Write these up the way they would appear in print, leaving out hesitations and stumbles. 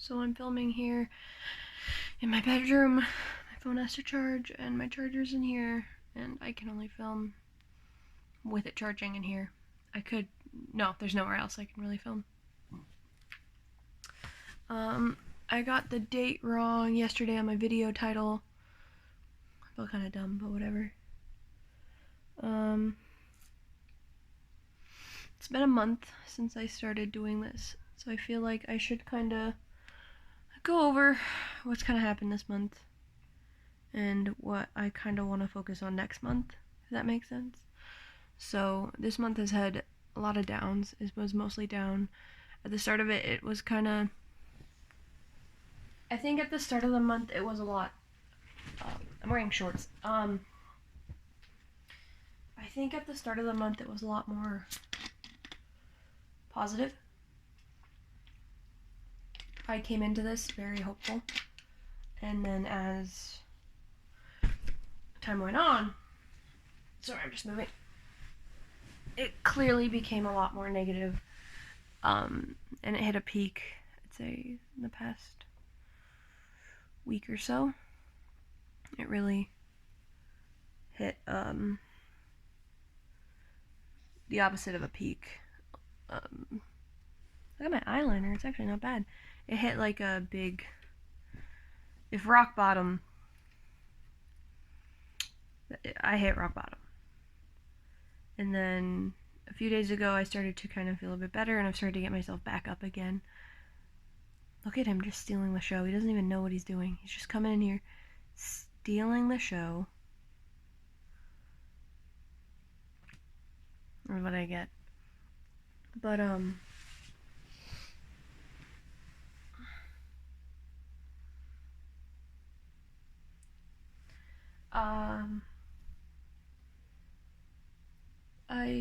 So I'm filming here in my bedroom. My phone has to charge and my charger's in here, and I can only film with it charging in here. No, there's nowhere else I can really film. I got the date wrong yesterday on my video title. I feel kind of dumb, but whatever. It's been a month since I started doing this, so I feel like I should kind of go over what's kind of happened this month and what I kind of want to focus on next month, if that makes sense. So this month has had a lot of downs. It was mostly down. At the start of it, it was kind of... I think at the start of the month, it was a lot... I'm wearing shorts. I think at the start of the month, it was a lot more positive. I came into this very hopeful. And then as time went on... Sorry, I'm just moving. It clearly became a lot more negative. And it hit a peak, I'd say, in the past week or so. It really hit the opposite of a peak. Look at my eyeliner, it's actually not bad. It hit like a big... If rock bottom... I hit rock bottom. And then a few days ago I started to kind of feel a bit better, and I've started to get myself back up again. Look at him just stealing the show. He doesn't even know what he's doing. He's just coming in here, stealing the show. Or what I get. But,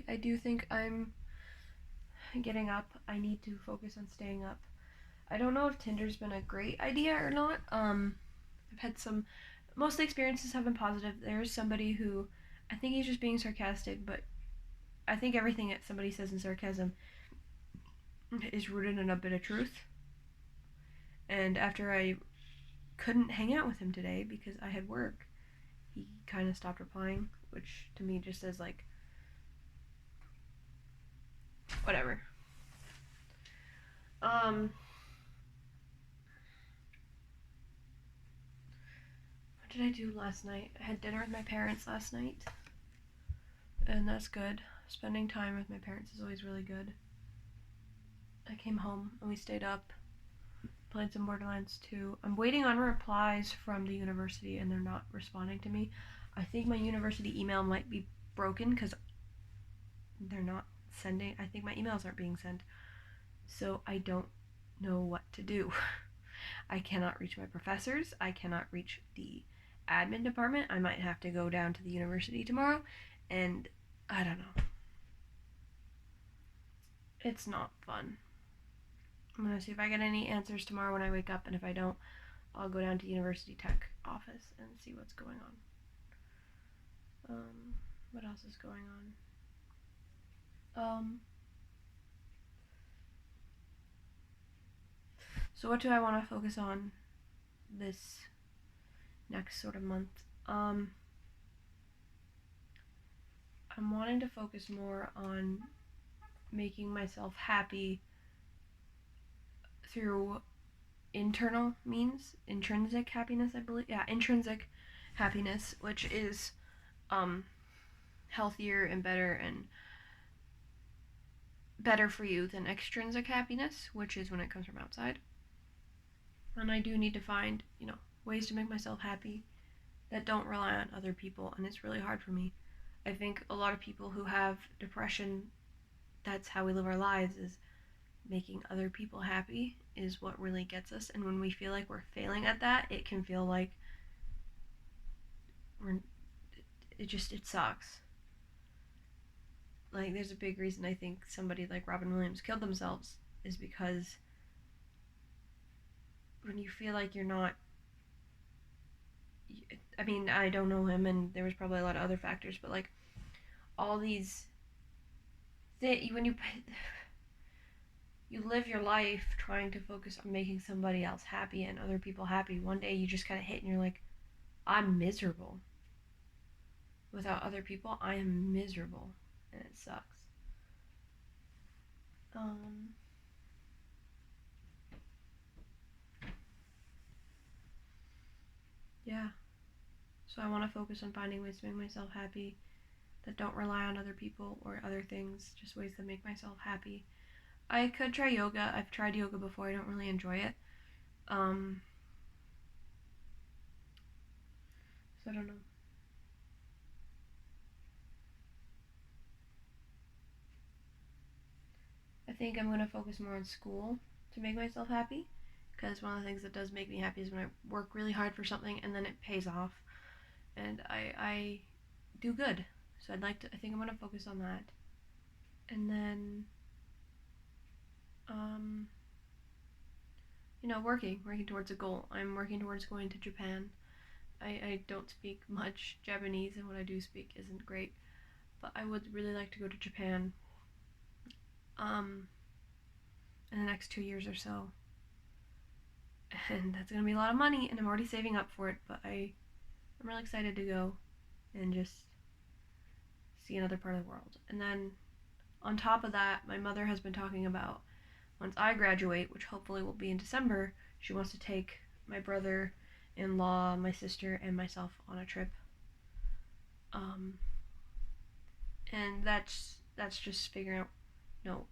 I do think I'm getting up. I need to focus on staying up. I don't know if Tinder's been a great idea or not. I've had most of the experiences have been positive. There's somebody who, I think he's just being sarcastic, but I think everything that somebody says in sarcasm is rooted in a bit of truth. And after I couldn't hang out with him today because I had work, he kind of stopped replying, which to me just says like, whatever. What did I do last night? I had dinner with my parents last night, and that's good. Spending time with my parents is always really good. I came home and we stayed up, played some Borderlands 2. I'm waiting on replies from the university and they're not responding to me. I think my university email might be broken because they're not sending. I think my emails aren't being sent. So I don't know what to do. I cannot reach my professors. I cannot reach the admin department. I might have to go down to the university tomorrow, and I don't know. It's not fun. I'm gonna see if I get any answers tomorrow when I wake up, and if I don't, I'll go down to University Tech office and see what's going on. What else is going on? So what do I want to focus on this next sort of month? I'm wanting to focus more on making myself happy through internal means, intrinsic happiness, I believe. Yeah, intrinsic happiness, which is healthier and better for you than extrinsic happiness, which is when it comes from outside. And I do need to find, ways to make myself happy that don't rely on other people, and it's really hard for me. I think a lot of people who have depression, that's how we live our lives, is making other people happy is what really gets us. And when we feel like we're failing at that, it can feel like it sucks. Like, there's a big reason I think somebody like Robin Williams killed themselves is because when you feel like you're not... I mean, I don't know him, and there was probably a lot of other factors, but like all these... when you live your life trying to focus on making somebody else happy and other people happy. One day you just kind of hit and you're like, I'm miserable. Without other people, I am miserable. And it sucks. Yeah. So I want to focus on finding ways to make myself happy that don't rely on other people or other things, just ways that make myself happy. I could try yoga. I've tried yoga before. I don't really enjoy it. So I don't know. I think I'm going to focus more on school to make myself happy, because one of the things that does make me happy is when I work really hard for something and then it pays off and I do good. So I think I'm going to focus on that. And then working towards a goal. I'm working towards going to Japan. I don't speak much Japanese, and what I do speak isn't great, but I would really like to go to Japan in the next 2 years or so. And that's going to be a lot of money, and I'm already saving up for it, but I'm really excited to go and just see another part of the world. And then on top of that, my mother has been talking about once I graduate, which hopefully will be in December, she wants to take my brother-in-law, my sister, and myself on a trip. And that's just figuring out, no.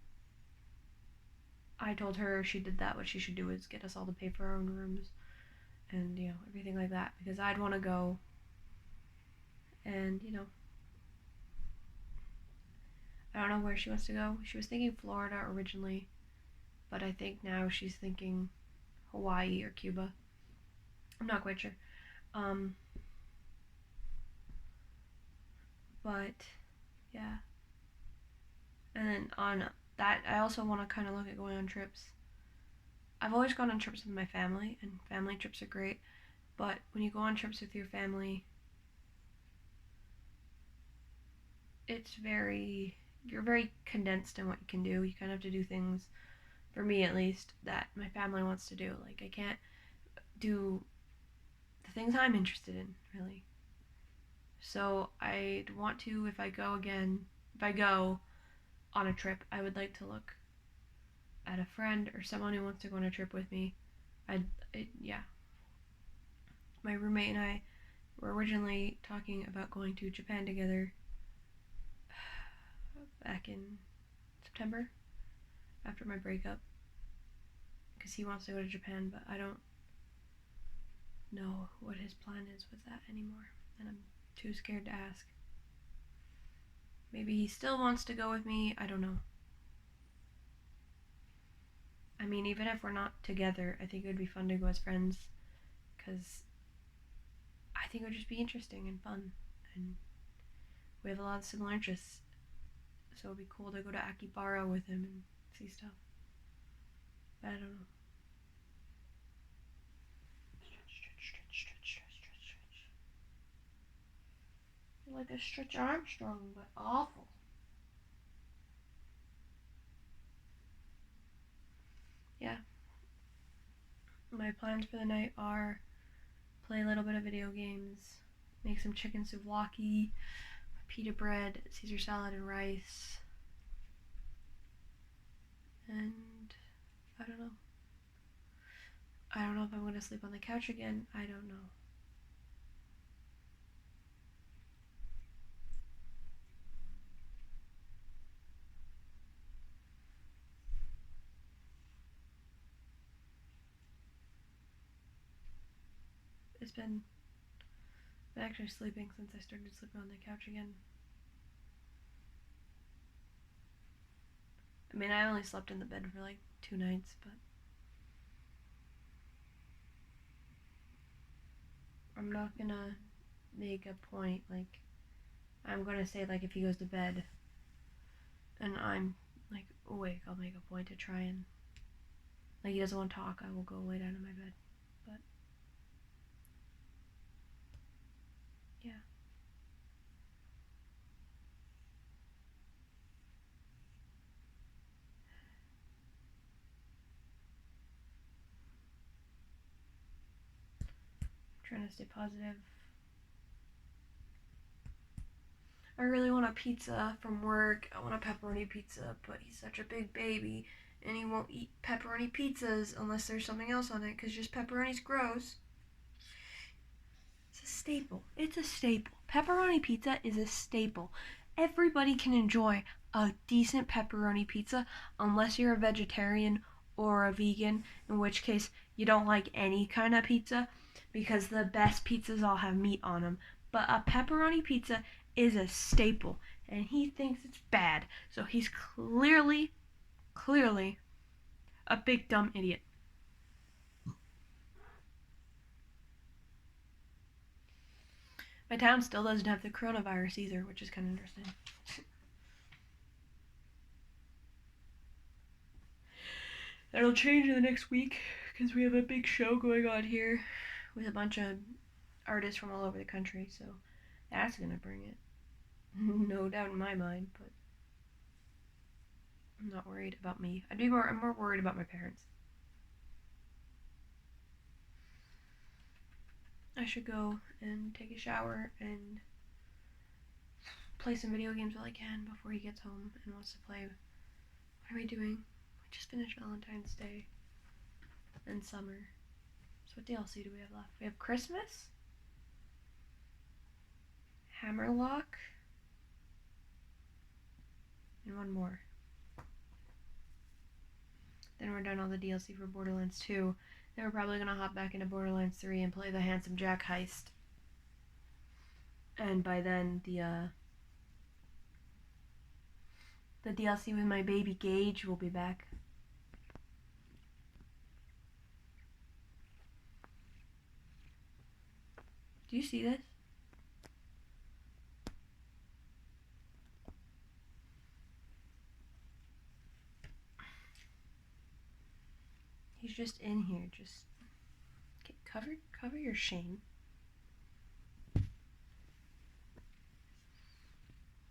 I told her she did that. What she should do is get us all to pay for our own rooms and, everything like that, because I'd want to go and, I don't know where she wants to go. She was thinking Florida originally, but I think now she's thinking Hawaii or Cuba. I'm not quite sure. But yeah. And then on that, I also want to kind of look at going on trips. I've always gone on trips with my family, and family trips are great. But when you go on trips with your family, you're very condensed in what you can do. You kind of have to do things, for me at least, that my family wants to do. Like, I can't do the things I'm interested in, really. So I'd want to, if I go on a trip, I would like to look at a friend or someone who wants to go on a trip with me. Yeah. My roommate and I were originally talking about going to Japan together back in September after my breakup, because he wants to go to Japan, but I don't know what his plan is with that anymore, and I'm too scared to ask. Maybe he still wants to go with me, I don't know. I mean, even if we're not together, I think it would be fun to go as friends, because I think it would just be interesting and fun, and we have a lot of similar interests, so it would be cool to go to Akibara with him and see stuff. But I don't know. Stretch. You're like a Stretch Armstrong, but awful. Yeah. My plans for the night are play a little bit of video games, make some chicken souvlaki, pita bread, Caesar salad, and rice. And I don't know. I don't know if I'm going to sleep on the couch again. I don't know. It's been actually sleeping since I started sleeping on the couch again. I mean, I only slept in the bed for like 2 nights, but I'm not gonna make a point, like, I'm gonna say, like, if he goes to bed and I'm, like, awake, I'll make a point to try and, like, he doesn't want to talk, I will go lay down in my bed, but, yeah. Trying to stay positive. I really want a pizza from work. I want a pepperoni pizza, but he's such a big baby and he won't eat pepperoni pizzas unless there's something else on it because just pepperoni's gross. It's a staple. It's a staple. Pepperoni pizza is a staple. Everybody can enjoy a decent pepperoni pizza unless you're a vegetarian or a vegan, in which case you don't like any kind of pizza because the best pizzas all have meat on them. But a pepperoni pizza is a staple and he thinks it's bad. So he's clearly a big dumb idiot. My town still doesn't have the coronavirus either, which is kind of interesting. That'll change in the next week because we have a big show going on here with a bunch of artists from all over the country, so that's gonna bring it. No doubt in my mind, but I'm not worried about me. I'm more worried about my parents. I should go and take a shower and play some video games while I can before he gets home and wants to play. What are we doing? We just finished Valentine's Day and summer. So what DLC do we have left? We have Christmas, Hammerlock, and one more. Then we're done all the DLC for Borderlands 2. Then we're probably gonna hop back into Borderlands 3 and play the Handsome Jack heist. And by then, the DLC with my baby Gage will be back. Do you see this? He's just in here, just cover your shame.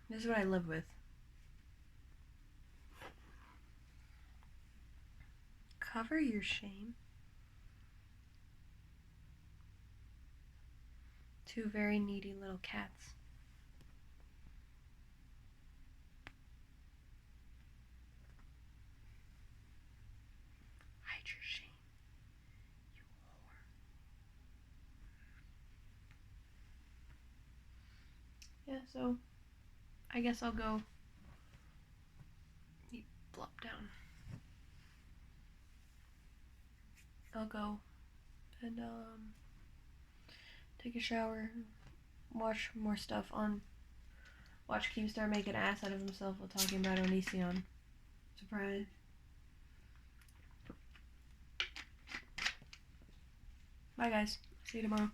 This is what I live with. Cover your shame. Two very needy little cats. Hide your shame, you whore. Yeah, so I guess I'll go. You plop down. I'll go and take a shower, watch more stuff on. Watch Keemstar make an ass out of himself while talking about Onision. Surprise. Bye guys. See you tomorrow.